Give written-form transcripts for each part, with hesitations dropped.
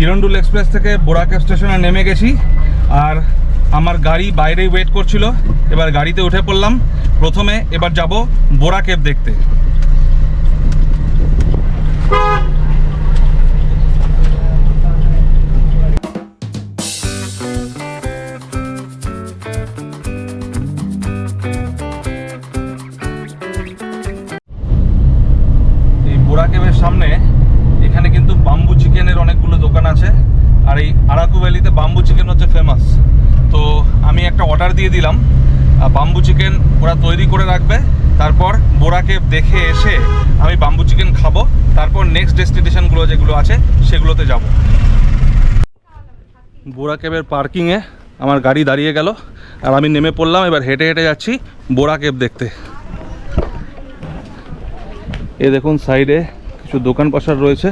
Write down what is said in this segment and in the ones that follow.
Kirandul express থেকে বোরা cave স্টেশনে নেমে গেছি আর আমার গাড়ি বাইরেই ওয়েট করছিল। এবার গাড়িতে উঠে পড়লাম। প্রথমে এবার যাব বোরা কেভ দেখতে। এই বোরা কেভের সামনে এখানে কিন্তু বাম্বু চিকেনের অনেকগুলো দোকান আছে আর এই আরাকু ভ্যালিতে বাম্বু চিকেন হচ্ছে ফেমাস। তো আমি একটা অর্ডার দিয়ে দিলাম, বাম্বু চিকেন ওরা তৈরি করে রাখবে। তারপর বোরা কেভ দেখে এসে আমি বাম্বু চিকেন খাবো, তারপর নেক্সট ডেস্টিনেশনগুলো যেগুলো আছে সেগুলোতে যাব। বোরা কেভের পার্কিংয়ে আমার গাড়ি দাঁড়িয়ে গেল আর আমি নেমে পড়লাম। এবার হেঁটে হেঁটে যাচ্ছি বোরা কেভ দেখতে। এ দেখুন সাইডে কিছু দোকান পাশার রয়েছে।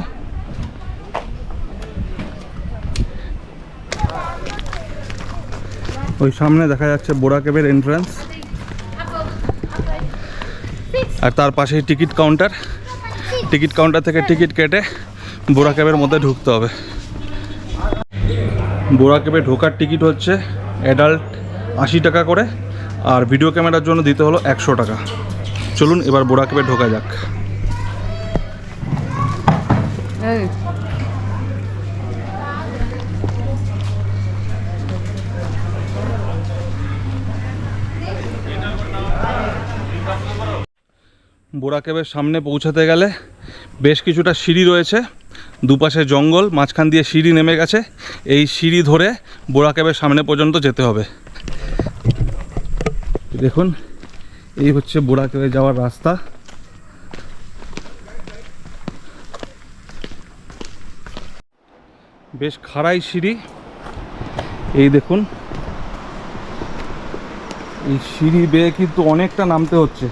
ওই সামনে দেখা যাচ্ছে বোরা কেভের এন্ট্রান্স আর তার পাশেই টিকিট কাউন্টার। টিকিট কাউন্টার থেকে টিকিট কেটে বোরা কেভের মধ্যে ঢুকতে হবে। বোরা কেভে ঢোকার টিকিট হচ্ছে অ্যাডাল্ট 80 টাকা করে আর ভিডিও ক্যামেরার জন্য দিতে হলো 100 টাকা। চলুন এবার বোরা কেভে ঢোকা যাক। বোরা কেভের সামনে পৌঁছাতে গেলে বেশ কিছুটা সিঁড়ি রয়েছে, দুপাশে জঙ্গল, মাঝখান দিয়ে সিঁড়ি নেমে গেছে। এই সিঁড়ি ধরে বোরা কেভের সামনে পর্যন্ত যেতে হবে। দেখুন এই হচ্ছে বোরা কেভে যাওয়ার রাস্তা। বেশ খাড়াই সিঁড়ি। এই দেখুন এই সিঁড়ি বেয়ে কিন্তু অনেকটা নামতে হচ্ছে।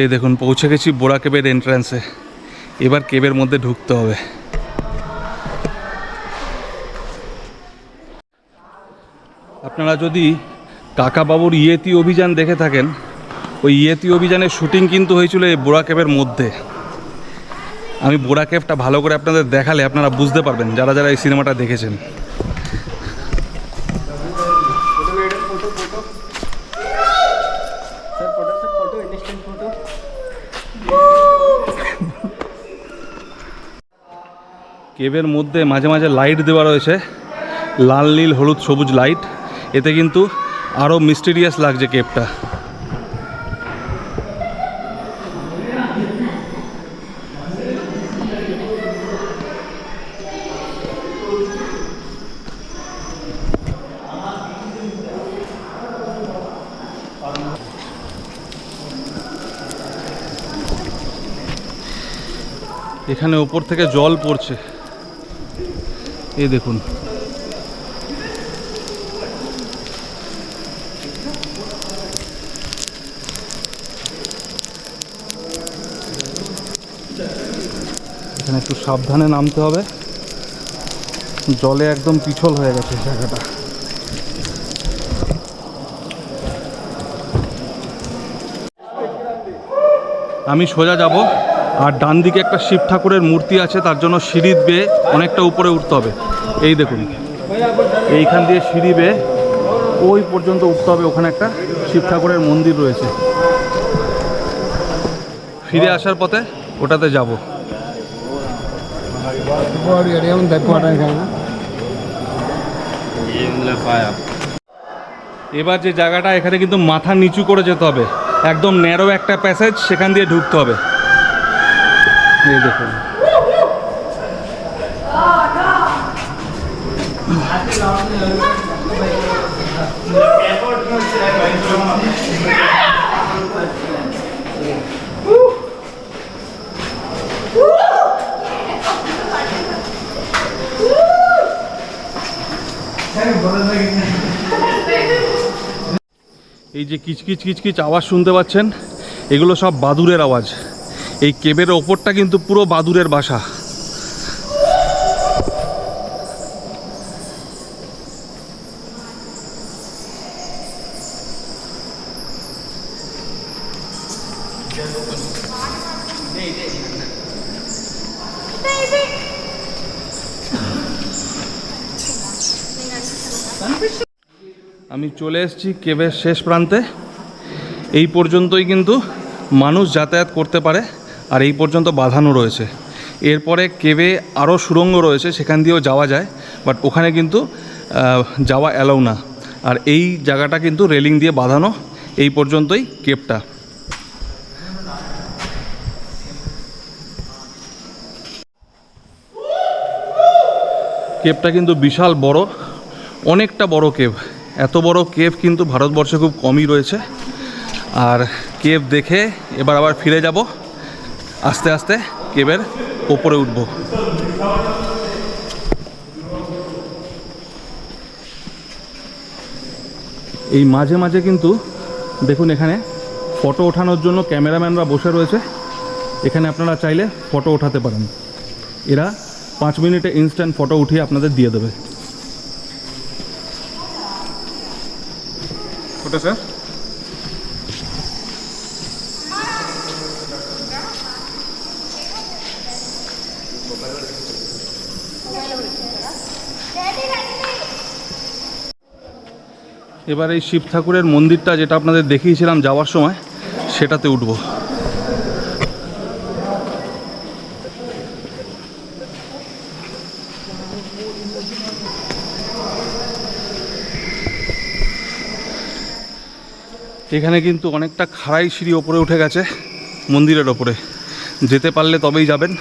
এই দেখুন পৌঁছে গেছি বোরা কেভের এন্ট্রান্সে। এবার কেভের মধ্যে ঢুকতে হবে। আপনারা যদি কাকাবাবুর ইয়েতি অভিযান দেখে থাকেন, ওই ইয়েতি অভিযানের শুটিং কিন্তু হয়েছিল এই বোরা কেভের মধ্যে। আমি বোরা কেভটা ভালো করে আপনাদের দেখালে আপনারা বুঝতে পারবেন, যারা যারা এই সিনেমাটা দেখেছেন। কেভের মধ্যে মাঝে মাঝে লাইট দেওয়া রয়েছে, লাল নীল হলুদ সবুজ লাইট। এতে কিন্তু আরও মিস্টিরিয়াস লাগছে কেভটা। এখানে ওপর থেকে জল পড়ছে, এই দেখুন। এখানে একটু সাবধানে নামতে হবে, জলে একদম পিছল হয়ে গেছে জায়গাটা। আমি সোজা যাব আর ডান দিকে একটা শিব ঠাকুরের মূর্তি আছে, তার জন্য সিঁড়ি বেয়ে অনেকটা উপরে উঠতে হবে। এই দেখুন এইখান দিয়ে সিঁড়ি বেয়ে ওই পর্যন্ত উঠতে হবে। ওখানে একটা শিব ঠাকুরের মন্দির রয়েছে। ফিরে আসার পথে ওটাতে যাব। এবার যে জায়গাটা, এখানে কিন্তু মাথা নিচু করে যেতে হবে। একদম ন্যারো একটা প্যাসেজ, সেখান দিয়ে ঢুকতে হবে। এই দেখুন এই যে কিচকিচ কিচকিচ আওয়াজ শুনতে পাচ্ছেন, এগুলো সব বাদুড়ের আওয়াজ। এই কেবের ওপরটা কিন্তু পুরো বাদুড়ের বাসা। আমি চলে এসেছি কেভের শেষ প্রান্তে। এই পর্যন্তই কিন্তু মানুষ যাতায়াত করতে পারে, আর এই পর্যন্ত বাঁধানো রয়েছে। এরপরে কেভে আরও সুড়ঙ্গ রয়েছে, সেখান দিয়েও যাওয়া যায়, বাট ওখানে কিন্তু যাওয়া অ্যালাউ না। আর এই জায়গাটা কিন্তু রেলিং দিয়ে বাঁধানো। এই পর্যন্তই কেভটা। কেভটা কিন্তু বিশাল বড়, অনেকটা বড় কেভ। এত বড় কেভ কিন্তু ভারতবর্ষে খুব কমই রয়েছে। আর কেভ দেখে এবার আবার ফিরে যাব, আস্তে আস্তে কেভের ওপরে উঠব। এই মাঝে মাঝে কিন্তু দেখুন এখানে ফটো ওঠানোর জন্য ক্যামেরাম্যানরা বসে রয়েছে। এখানে আপনারা চাইলে ফটো ওঠাতে পারেন। এরা 5 মিনিটে ইনস্ট্যান্ট ফটো উঠিয়ে আপনাদের দিয়ে দেবে। Photo sir. এবার এই শিব ঠাকুরের মন্দিরটা, যেটা আপনাদের দেখিয়েছিলাম যাওয়ার সময়, সেটাতে উঠব। এখানে কিন্তু অনেকটা খাড়াই সিঁড়ি ওপরে উঠে গেছে মন্দিরের ওপরে। যেতে পারলে তবেই যাবেন,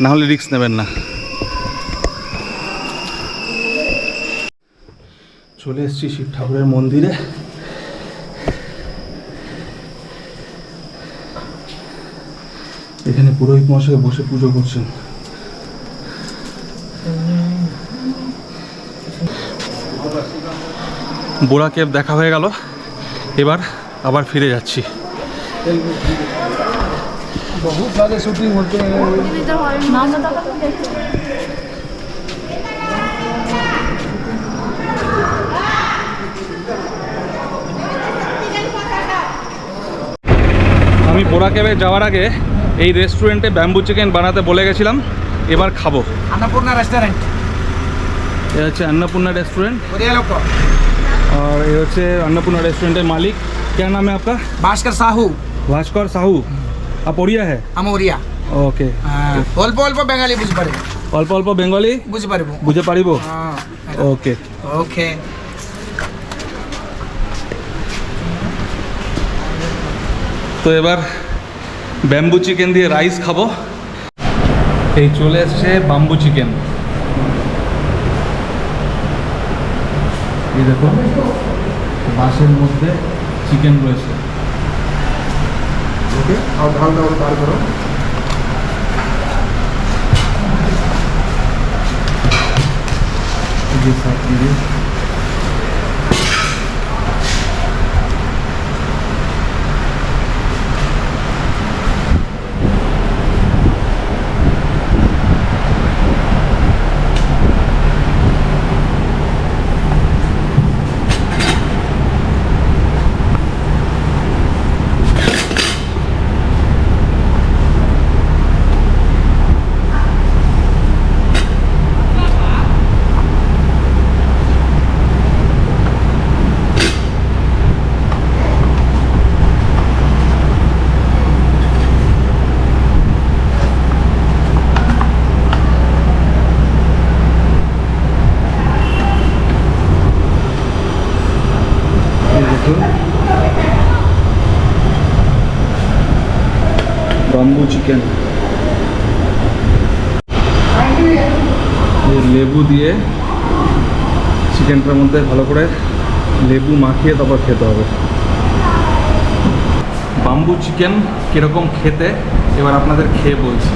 না হলে রিস্ক নেবেন না। চলে এসেছি শিব ঠাকুরের মন্দিরে। এখানে পুরোহিত মশাই বসে পুজো করছেন। বোরা কেভ দেখা হয়ে গেল, এবার আবার ফিরে যাচ্ছি। बहुत सारे शूटिंग होते हैं। আমি বোরা কেভে যাওয়ার আগে এই রেস্টুরেন্টে ব্যাম্বু চিকেন বানাতে বলে গেছিলাম, এবার খাবো। अन्नपूर्णा रेस्टोरेंट এটা হচ্ছে अन्नपूर्णा रेस्टोरेंट, और ये হচ্ছে अन्नपूर्णा रेस्टोरेंटेর मालिक। क्या नाम है आपका? भास्कर साहू। भास्कर साहू। आप ओड़िया है? अमोरिया। ओके। অল্প অল্প বেঙ্গলি বুঝতে পারবে। অল্প অল্প বেঙ্গলি বুঝতে পারবো। বুঝে পারিব? ওকে ওকে। তো এবার ব্যাম্বু চিকেন দিয়ে রাইস খাবো। এই চলে এসছে বাম্বু চিকেন। এই দেখো, বাঁশের মধ্যে চিকেন রয়েছে। ओके और ढाल दो और पार करो। ये साथ लीजिए। বাম্বু চিকেন লেবু দিয়ে চিকেনটার মধ্যে ভালো করে লেবু মাখিয়ে তারপর খেতে হবে। বাম্বু চিকেন কীরকম খেতে এবার আপনাদের খেয়ে বলছি।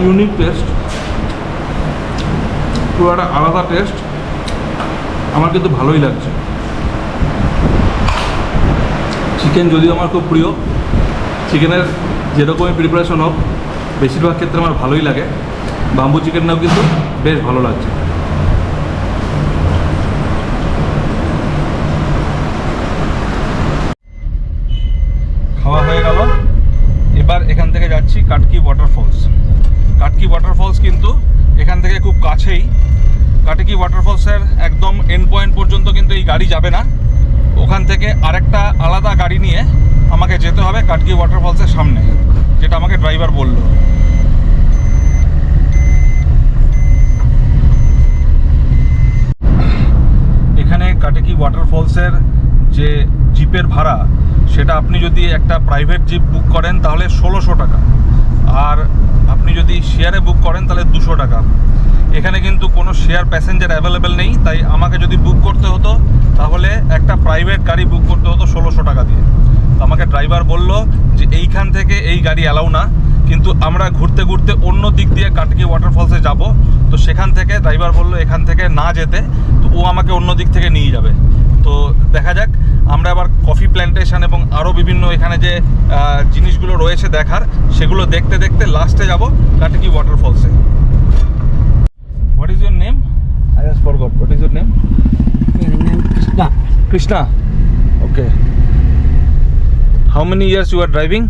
ইউনিক টেস্ট, পুরো একটা আলাদা টেস্ট। আমার কিন্তু ভালোই লাগছে। চিকেন যদিও আমার খুব প্রিয়, চিকেনের যেরকমই প্রিপারেশন হোক বেশিরভাগ ক্ষেত্রে আমার ভালোই লাগে। বাম্বু চিকেনটাও কিন্তু বেশ ভালো লাগছে। কাটেকি ওয়াটারফলসের একদম এন্ড পয়েন্ট পর্যন্ত কিন্তু এই গাড়ি যাবে না, ওখান থেকে আরেকটা আলাদা গাড়ি নিয়ে আমাকে যেতে হবে কাটেকি ওয়াটারফলসের সামনে, যেটা আমাকে ড্রাইভার বলল। এখানে কাটেকি ওয়াটারফলসের যে জিপের ভাড়া, সেটা আপনি যদি একটা প্রাইভেট জিপ বুক করেন তাহলে 1600 টাকা, আর আপনি যদি শেয়ারে বুক করেন তাহলে 200 টাকা। এখানে কিন্তু কোনো শেয়ার প্যাসেঞ্জার অ্যাভেলেবেল নেই, তাই আমাকে যদি বুক করতে হতো তাহলে একটা প্রাইভেট গাড়ি বুক করতে হতো 1600 টাকা দিয়ে। আমাকে ড্রাইভার বলল যে এইখান থেকে এই গাড়ি অ্যালাউ না, কিন্তু আমরা ঘুরতে ঘুরতে অন্য দিক দিয়ে কাটেকি ওয়াটারফলসে যাব, তো সেখান থেকে ড্রাইভার বলল এখান থেকে না যেতে, তো ও আমাকে অন্য দিক থেকে নিয়ে যাবে। তো দেখা যাক, আমরা আবার কফি প্ল্যান্টেশন এবং আরও বিভিন্ন এখানে যে জিনিসগুলো রয়েছে দেখার, সেগুলো দেখতে দেখতে লাস্টে যাব কাটেকি ওয়াটারফলসে। What is your name? I just forgot. What is your name? मेरा नाम Krishna. Krishna. Okay. How many years you are driving?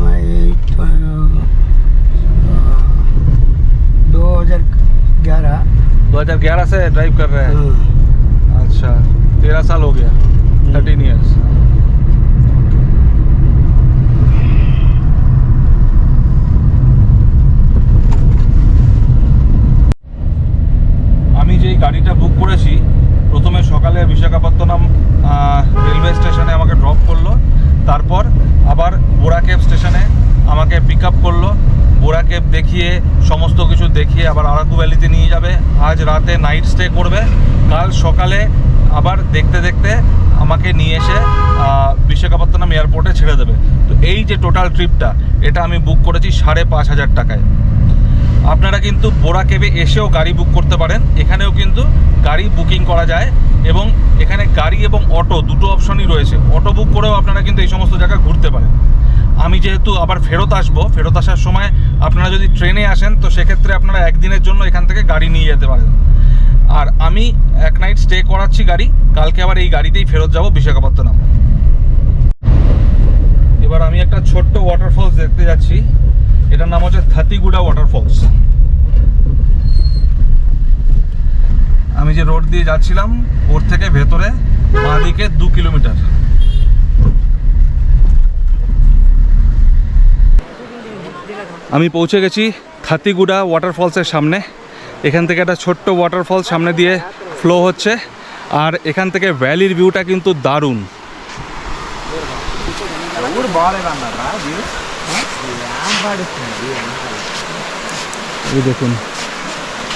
मैं 2011। 2011 से ड्राइव कर रहे हैं। अच्छा, 13 साल हो गया। 13 years. আমি যেই গাড়িটা বুক করেছি, প্রথমে সকালে বিশাখাপত্তনম রেলওয়ে স্টেশনে আমাকে ড্রপ করলো, তারপর আবার বোরাকেব স্টেশনে আমাকে পিক আপ করলো, বোরাকেব দেখিয়ে সমস্ত কিছু দেখিয়ে আবার আরাকু ভ্যালিতে নিয়ে যাবে। আজ রাতে নাইট স্টে করবে, কাল সকালে আবার দেখতে দেখতে আমাকে নিয়ে এসে বিশাখাপত্তনম এয়ারপোর্টে ছেড়ে দেবে। তো এই যে টোটাল ট্রিপটা, এটা আমি বুক করেছি 5,500 টাকায়। আপনারা কিন্তু বোরাকেবে এসেও গাড়ি বুক করতে পারেন, এখানেও কিন্তু গাড়ি বুকিং করা যায়, এবং এখানে গাড়ি এবং অটো দুটো অপশনই রয়েছে। অটো বুক করেও আপনারা কিন্তু এই সমস্ত জায়গা ঘুরতে পারেন। আমি যেহেতু আবার ফেরত আসবো, ফেরত আসার সময় আপনারা যদি ট্রেনে আসেন তো সেক্ষেত্রে আপনারা একদিনের জন্য এখান থেকে গাড়ি নিয়ে যেতে পারেন। আর আমি এক নাইট স্টে করাচ্ছি গাড়ি, কালকে আবার এই গাড়িতেই ফেরত যাব বিশাখাপত্তনম। এবার আমি একটা ছোট্ট ওয়াটারফলস দেখতে যাচ্ছি, এটার নাম হচ্ছে থাতিগুডা ওয়াটারফলস। আমি যে রোড দিয়ে যাচ্ছিলাম ওর থেকে ভেতরে বাঁ দিকে 2 কিলোমিটার। আমি পৌঁছে গেছি থাতিগুডা ওয়াটারফলসের সামনে। এখান থেকে একটা ছোট্ট ওয়াটারফল সামনে দিয়ে ফ্লো হচ্ছে, আর এখান থেকে ভ্যালির ভিউটা কিন্তু দারুণ। এই দেখুন,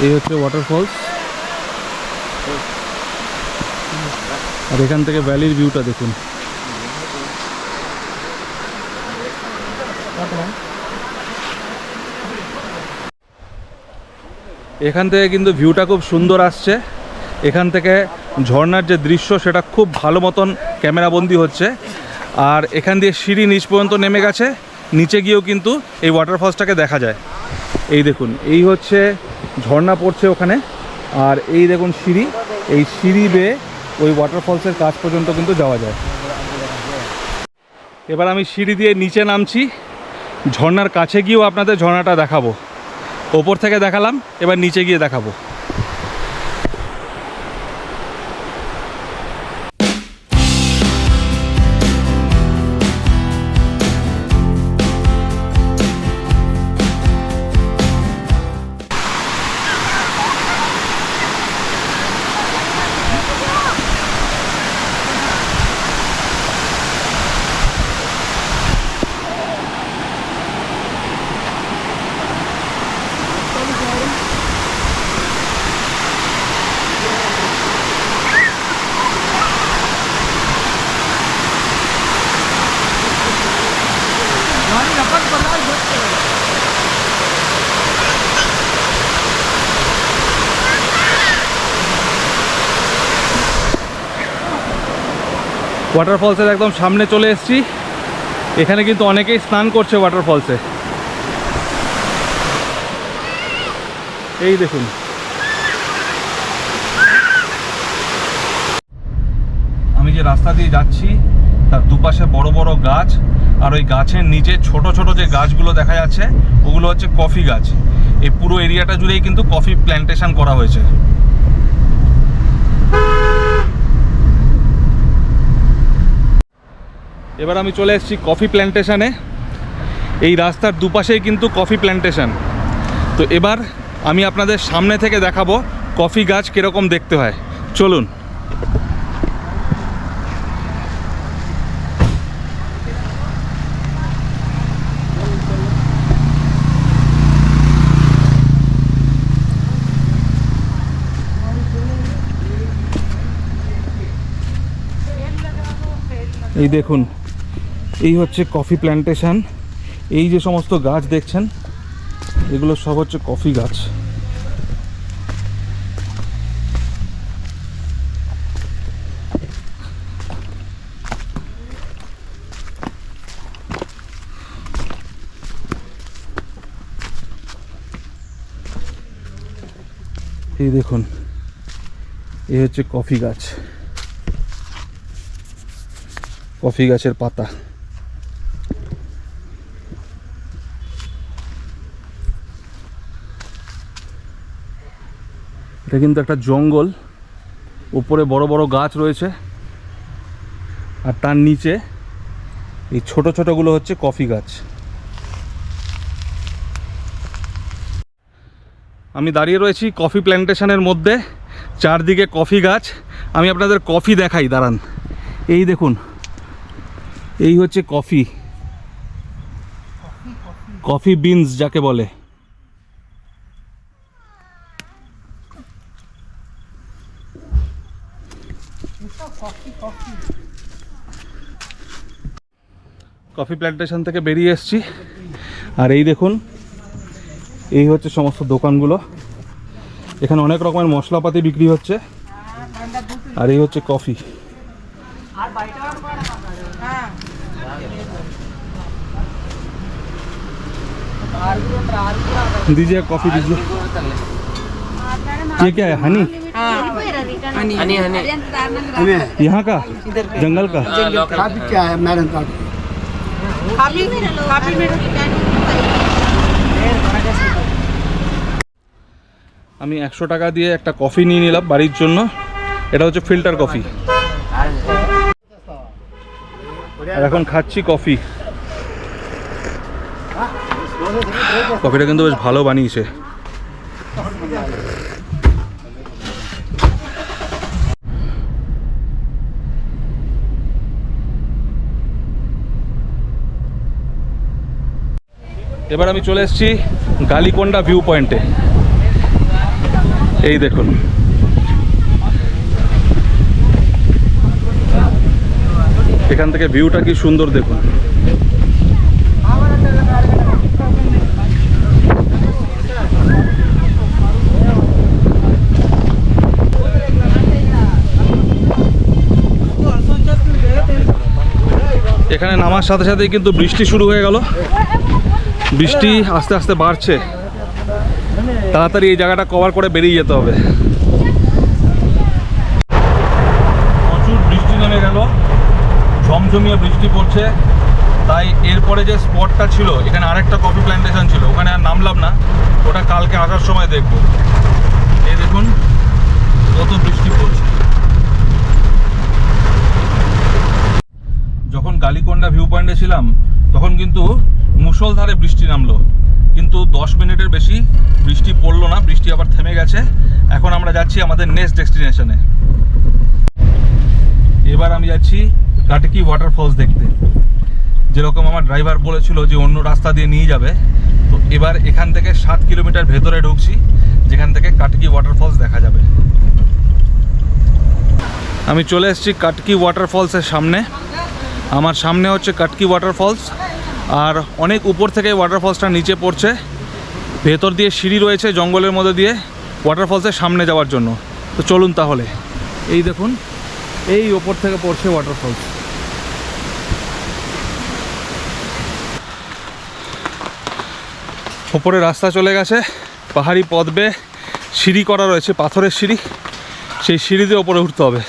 এই হচ্ছে ওয়াটারফলস, আর এখান থেকে ভ্যালির ভিউটা দেখুন। এখান থেকে কিন্তু ভিউটা খুব সুন্দর আসছে। এখান থেকে ঝর্ণার যে দৃশ্য সেটা খুব ভালো মতন ক্যামেরাবন্দি হচ্ছে, আর এখান দিয়ে সিঁড়ি নিচ পর্যন্ত নেমে গেছে, নিচে গিয়েও কিন্তু এই ওয়াটারফলসটাকে দেখা যায়। এই দেখুন, এই হচ্ছে ঝর্ণা পড়ছে ওখানে, আর এই দেখুন সিঁড়ি, এই সিঁড়ি বেয়ে ওই ওয়াটারফলসের কাছ পর্যন্ত কিন্তু যাওয়া যায়। এবার আমি সিঁড়ি দিয়ে নিচে নামছি, ঝর্ণার কাছে গিয়েও আপনাদের ঝর্ণাটা দেখাবো। ওপর থেকে দেখালাম, এবার নিচে গিয়ে দেখাবো। ওয়াটারফলসের একদম সামনে চলে এসেছি। এখানে কিন্তু অনেকেই স্নান করছে ওয়াটারফলসে। এই দেখুন, আমি যে রাস্তা দিয়ে যাচ্ছি তার দুপাশে বড় বড় গাছ, আর ওই গাছের নিচে ছোট ছোট যে গাছগুলো দেখা যাচ্ছে ওগুলো হচ্ছে কফি গাছ। এই পুরো এরিয়াটা জুড়েই কিন্তু কফি প্ল্যান্টেশন করা হয়েছে। এবার আমি চলে এসেছি কফি প্ল্যান্টেশনে। এই রাস্তার দুপাশেই কিন্তু কফি প্ল্যান্টেশন। তো এবার আমি আপনাদের সামনে থেকে দেখাবো কফি গাছ কীরকম দেখতে হয়। চলুন। এই দেখুন, এই হচ্ছে কফি প্ল্যান্টেশন। এই যে সমস্ত গাছ দেখছেন, এগুলো সব হচ্ছে কফি গাছ। এই দেখুন, এই হচ্ছে কফি গাছ, কফি গাছের পাতা। এটা কিন্তু একটা জঙ্গল, উপরে বড় বড় গাছ রয়েছে আর তার নিচে এই ছোট ছোটগুলো হচ্ছে কফি গাছ। আমি দাঁড়িয়ে রয়েছি কফি প্ল্যান্টেশনের মধ্যে, চারদিকে কফি গাছ। আমি আপনাদের কফি দেখাই, দাঁড়ান। এই দেখুন, এই হচ্ছে কফি, কফি বিনস যাকে বলে। কফি প্ল্যান্টেশন থেকে বেরিয়ে এসেছি, আর এই দেখুন, এই হচ্ছে সমস্ত দোকানগুলো। এখানে অনেক রকমের মশলাপাতি বিক্রি হচ্ছে, আর এই হচ্ছে কফি। दीजिए कॉफी दीजिए। ये क्या है, हनी? हनी हनी हनी यहाँ का, जंगल का? काफी क्या है मैडम? काफी আমি 100 টাকা দিয়ে একটা কফি নিয়ে নিলাম বাড়ির জন্য। এটা হচ্ছে ফিল্টার কফি, আর এখন খাচ্ছি কফি। কফিটা কিন্তু বেশ ভালো বানিয়েছে। এবার আমি চলে এসেছি গালিকোন্ডা ভিউ পয়েন্টে। এই দেখুন, এখান থেকে ভিউটা কি সুন্দর দেখুন। এখানে নামার সাথে সাথেই কিন্তু বৃষ্টি শুরু হয়ে গেল। বৃষ্টি আস্তে আস্তে বাড়ছে, তাড়াতাড়ি এই জায়গাটা কভার করে বেরিয়ে যেতে হবে। প্রচুর বৃষ্টি নেমে গেল, ঝমঝমিয়ে বৃষ্টি পড়ছে। তাই এরপরে যে স্পটটা ছিল, এখানে আরেকটা কফি প্ল্যান্টেশন ছিল, ওখানে আর নামলাম না, ওটা কালকে আসার সময় দেখব। এই দেখুন কত বৃষ্টি পড়ছে। যখন গালিকোন্ডা ভিউ পয়েন্টে ছিলাম তখন কিন্তু মুষলধারে বৃষ্টি নামলো, কিন্তু 10 মিনিটের বেশি বৃষ্টি পড়লো না, বৃষ্টি আবার থেমে গেছে। এখন আমরা যাচ্ছি আমাদের নেক্সট ডেস্টিনেশনে। এবার আমি যাচ্ছি কাটকি ওয়াটারফলস দেখতে। যেরকম আমার ড্রাইভার বলেছিল যে অন্য রাস্তা দিয়ে নিয়ে যাবে, তো এবার এখান থেকে 7 কিলোমিটার ভেতরে ঢুকছি, যেখান থেকে কাটকি ওয়াটারফলস দেখা যাবে। আমি চলে এসেছি কাটকি ওয়াটারফলসের সামনে। আমার সামনে হচ্ছে কাটকি ওয়াটারফলস, আর অনেক উপর থেকে ওয়াটারফলসটা নিচে পড়ছে। ভেতর দিয়ে সিঁড়ি রয়েছে জঙ্গলের মধ্যে দিয়ে ওয়াটারফলসের সামনে যাওয়ার জন্য। তো চলুন তাহলে। এই দেখুন, এই ওপর থেকে পড়ছে ওয়াটারফলস। ওপরে রাস্তা চলে গেছে, পাহাড়ি পথ বেয়ে সিঁড়ি করা রয়েছে, পাথরের সিঁড়ি। সেই সিঁড়ি দিয়ে ওপরে উঠতে হবে,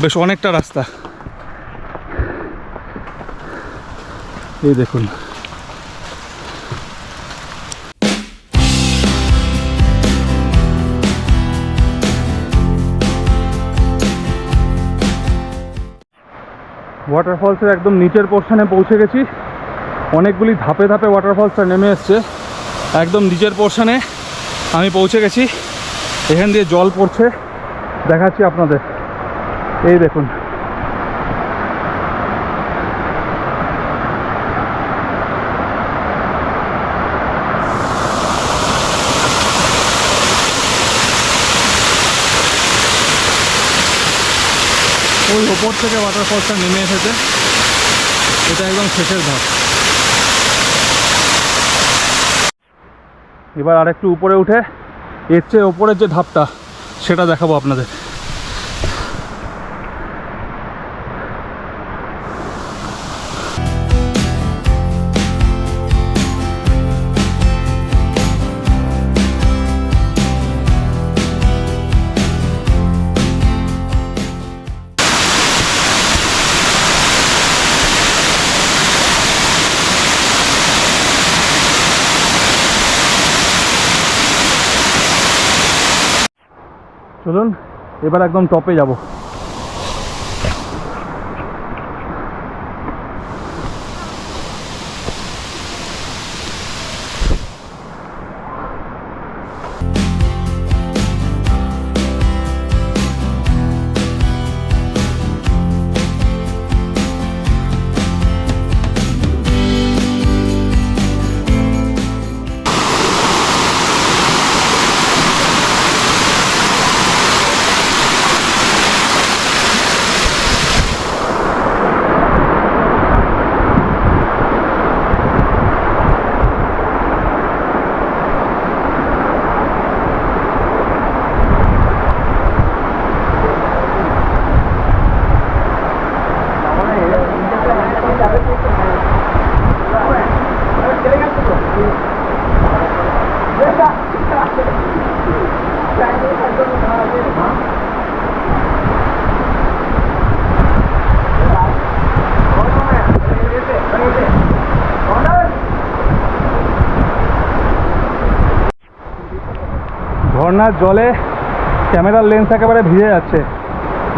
বেশ অনেকটা রাস্তা। এই দেখুন, ওয়াটারফলসের একদম নিচের পোর্শনে পৌঁছে গেছি। অনেকগুলি ধাপে ধাপে ওয়াটারফলসটা নেমে এসছে। একদম নিচের পোর্শনে আমি পৌঁছে গেছি। এখান দিয়ে জল পড়ছে, দেখাচ্ছি আপনাদের। এই দেখুন, ওই ওপর থেকে ওয়াটারফলসটা নেমে এসেছে। এটা একদম শেষের ধাপ। এবার আরেকটু উপরে উঠে এর চেয়ে ওপরের যে ধাপটা সেটা দেখাবো আপনাদের। চলুন এবার একদম টপে যাব। ঝর্ণার জলে ক্যামেরার লেন্স একেবারে ভিজে যাচ্ছে,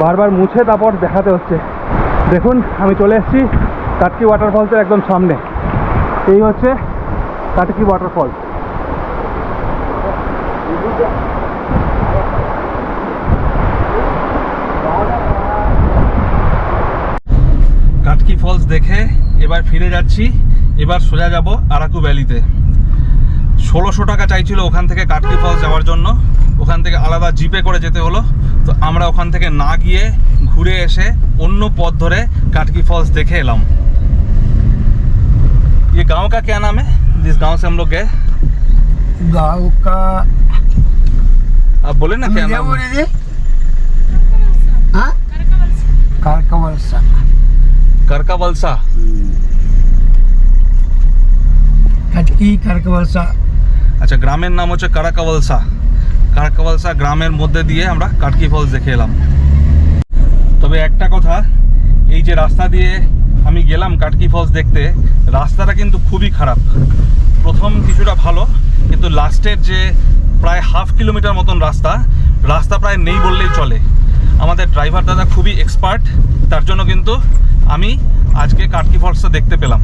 বারবার মুছে তারপর দেখাতে হচ্ছে। দেখুন আমি চলে এসেছি কাটকি ওয়াটারফলসের একদম সামনে। এই হচ্ছে কাটকি ওয়াটারফল। কাটকি ফলস দেখে এবার ফিরে যাচ্ছি। এবার সোজা যাব আরাকু ভ্যালিতে। 1600 টাকা চাইছিল ওখান থেকে কাটকি ফলস যাওয়ার জন্য, ওখান থেকে আলাদা জিপে করে যেতে হলো। তো আমরা ওখান থেকে না গিয়ে ঘুরে এসে অন্য পথ ধরে काटकी फॉल्स देखे एलम। ये गांव का क्या नाम है जिस गांव से हम लोग गए? गाँव का आप बोले ना क्या नाम है? हाँ? करकवलसा। करकावलसा। काटकी करकवलसा। अच्छा ग्रामेर नाम হচ্ছে কারাকাওয়ালসা। কারাকাওয়ালসা গ্রামের মধ্যে দিয়ে আমরা কাটকি ফলস দেখে এলাম। তবে একটা কথা, এই যে রাস্তা দিয়ে আমি গেলাম কাটকি ফলস দেখতে, রাস্তাটা কিন্তু খুবই খারাপ। প্রথম কিছুটা ভালো, কিন্তু লাস্টের যে প্রায় হাফ কিলোমিটার মতন রাস্তা প্রায় নেই বললেই চলে। আমাদের ড্রাইভার দাদা খুবই এক্সপার্ট, তার জন্য কিন্তু আমি আজকে কাটকি ফলসটা দেখতে পেলাম।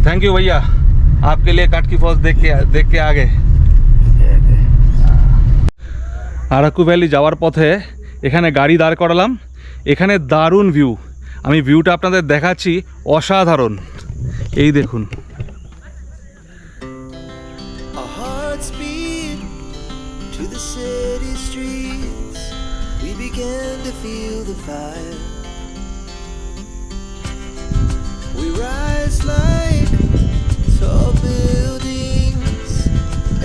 थैंक यू भैया, आपके लिए काटकी फॉल्स देख के आगे। আরাকু ভ্যালি যাওয়ার পথে এখানে গাড়ি দাঁড় করালাম। এখানে দারুণ ভিউ, আমি ভিউটা আপনাদের দেখাচ্ছি, অসাধারণ। এই দেখুন। We rise like tall buildings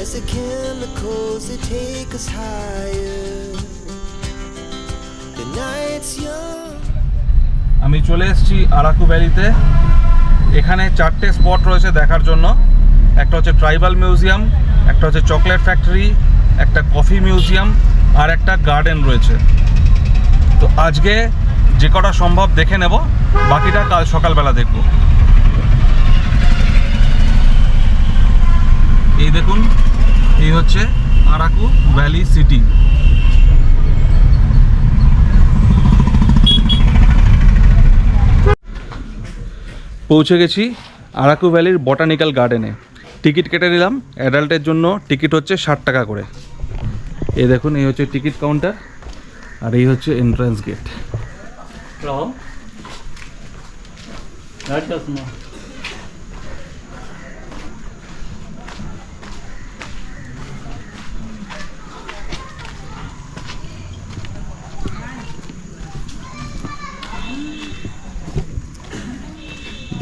as the chemicals they take us higher. The night's young. আমি চলে এসেছি আরাকু ভ্যালিতে। এখানে 4টে স্পট রয়েছে দেখার জন্য। একটা হচ্ছে ট্রাইবাল মিউজিয়াম, একটা হচ্ছে চকলেট ফ্যাক্টরি, একটা কফি মিউজিয়াম, আর একটা গার্ডেন রয়েছে। তো আজকে যে কটা সম্ভব দেখে নেব, বাকিটা কাল সকালবেলা দেখব। এই দেখুন, এই হচ্ছে আরাকু ভ্যালি সিটি। পৌঁছে গেছি আরাকু ভ্যালির বটানিক্যাল গার্ডেনে। টিকিট কেটে নিলাম। অ্যাডাল্টের জন্য টিকিট হচ্ছে 60 টাকা করে। এই দেখুন, এই হচ্ছে টিকিট কাউন্টার আর এই হচ্ছে এন্ট্রান্স গেট।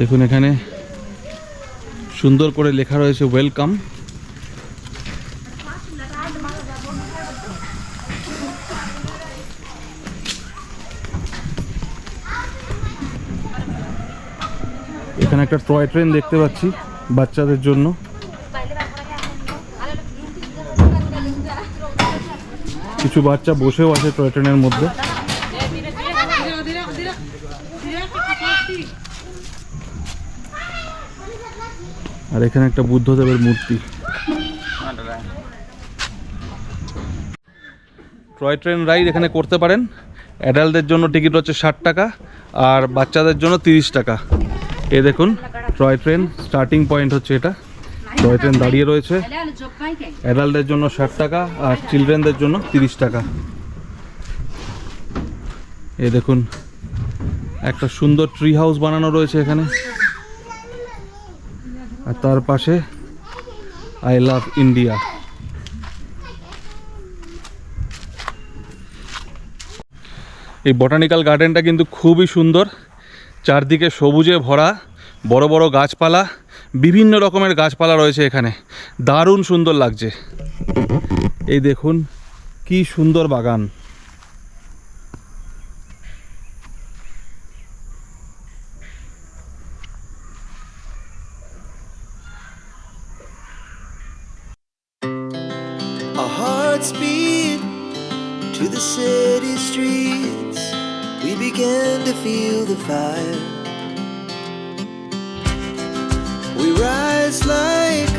দেখুন এখানে সুন্দর করে লেখা রয়েছে ওয়েলকাম। এখানে একটা টয় ট্রেন দেখতে পাচ্ছি বাচ্চাদের জন্য। কিছু বাচ্চা বসেও আছে টয় ট্রেনের মধ্যে। আর এখানে একটা বুদ্ধদেবের মূর্তি। টয় ট্রেন রাইড এখানে করতে পারেন। অ্যাডাল্টদের জন্য টিকিট হচ্ছে 60 টাকা আর বাচ্চাদের জন্য 30 টাকা। এই দেখুন টয় ট্রেন স্টার্টিং পয়েন্ট হচ্ছে এটা। টয় ট্রেন দাঁড়িয়ে রয়েছে। অ্যাডাল্টদের জন্য 60 টাকা আর চিলড্রেনদের জন্য 30 টাকা। এই দেখুন একটা সুন্দর ট্রি হাউস বানানো রয়েছে এখানে, আর তার পাশে আই লাভ ইন্ডিয়া। এই বটানিক্যাল গার্ডেনটা কিন্তু খুবই সুন্দর। চারদিকে সবুজে ভরা, বড় বড় গাছপালা, বিভিন্ন রকমের গাছপালা রয়েছে এখানে। দারুণ সুন্দর লাগছে। এই দেখুন কি সুন্দর বাগান। Our hearts beat to the city streets. We began to feel the fire. We rise like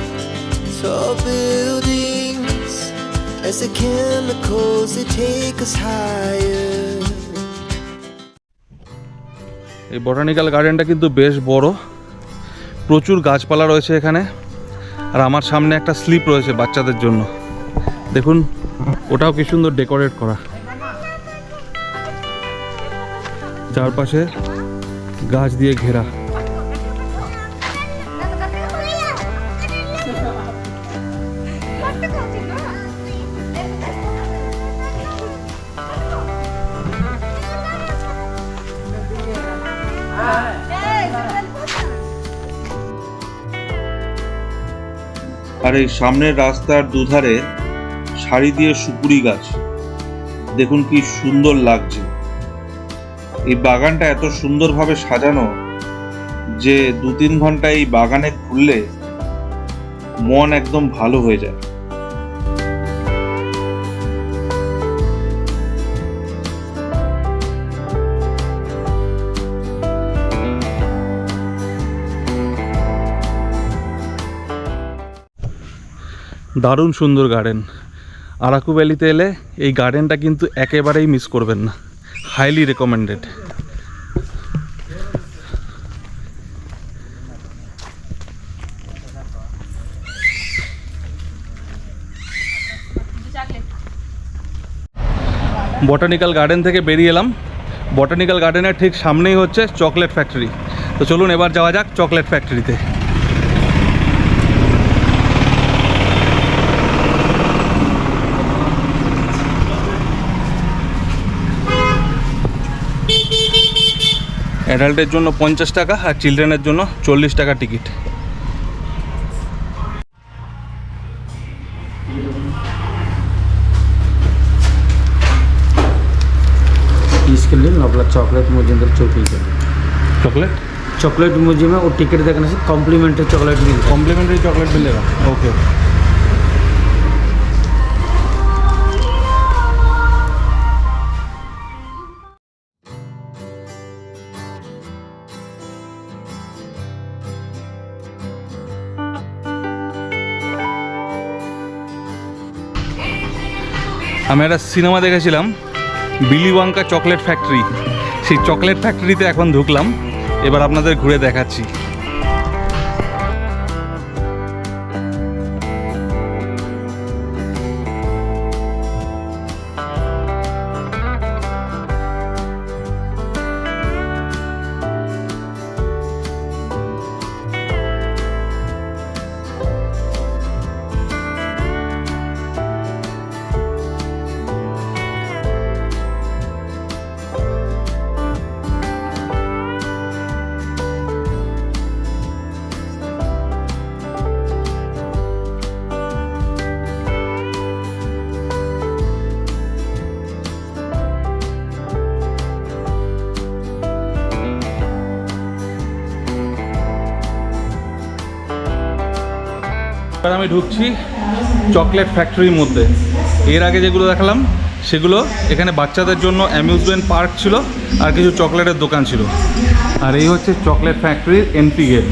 tall buildings as the chemicals they take us higher. এই বটানিক্যাল গার্ডেনটা কিন্তু বেশ বড়, প্রচুর গাছপালা রয়েছে এখানে। আর আমার সামনে একটা স্লিপ রয়েছে বাচ্চাদের জন্য। দেখুন ওটাও কি সুন্দর ডেকোরেট করা। চারপাশে গাছ দিয়ে ঘেরা। আর এই সামনের রাস্তার দুধারে সারি দিয়ে সুপুরি গাছ। দেখুন কি সুন্দর লাগছে। এই বাগানটা এত সুন্দরভাবে সাজানো যে 2-3 ঘন্টা এই বাগানে ঘুরলে মন একদম ভালো হয়ে যায়। দারুণ সুন্দর গার্ডেন। আরাকু ভ্যালিতে এলে এই গার্ডেনটা কিন্তু একেবারেই মিস করবেন না। Highly recommended. বটানিক্যাল গার্ডেন থেকে বেরিয়ে এলাম। বটানিক্যাল গার্ডেনের ঠিক সামনেই হচ্ছে চকলেট ফ্যাক্টরি। তো চলুন এবার যাওয়া যাক চকলেট ফ্যাক্টরিতে। অ্যাডাল্টের জন্য 50 টাকা আর চিলড্রেনের জন্য 40 টাকা টিকিট। इसके लिए आपला चॉकलेट म्यूजियम तर चौकी केली चॉकलेट चॉकलेट म्यूजियम है और टिकट देखने से कॉम्प्लीमेंट्री चॉकलेट मिलता है। कॉम्प्लीमेंट्री चॉकलेट मिलेगा। ओके আমি একটা সিনেমা দেখেছিলাম বিলি ওয়াঙ্কা চকলেট ফ্যাক্টরি। সেই চকলেট ফ্যাক্টরিতে এখন ঢুকলাম। এবার আপনাদের ঘুরে দেখাচ্ছি। এবার আমি ঢুকছি চকলেট ফ্যাক্টরির মধ্যে। এর আগে যেগুলো দেখালাম সেগুলো এখানে বাচ্চাদের জন্য অ্যামিউজমেন্ট পার্ক ছিল আর কিছু চকলেটের দোকান ছিল। আর এই হচ্ছে চকলেট ফ্যাক্টরির এন্ট্রি গেট।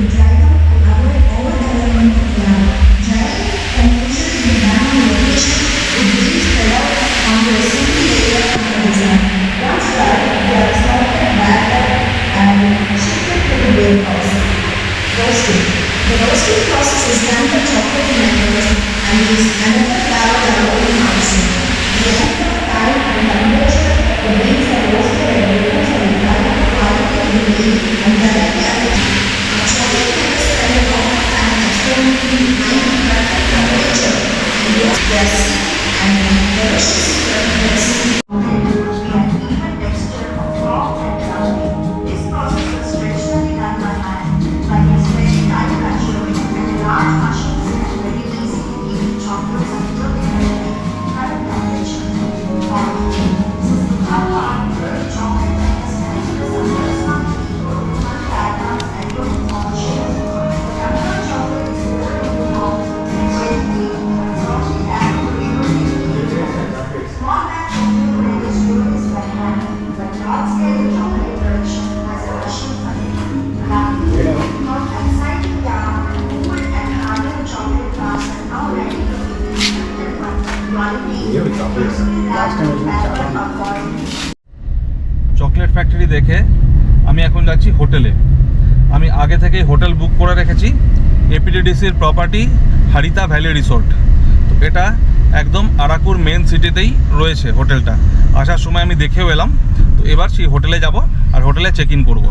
চকলেট ফ্যাক্টরি দেখে আমি এখন যাচ্ছি হোটেলে। আমি আগে থেকেই হোটেল বুক করে রেখেছি, এপিডিডিসির প্রপার্টি হারিতা ভ্যালি রিসোর্ট। তো এটা একদম আরাকুর মেন সিটিতেই রয়েছে হোটেলটা। আসার সময় আমি দেখেও এলাম। তো এবার সেই হোটেলে যাব আর হোটেলে চেক ইন করবো।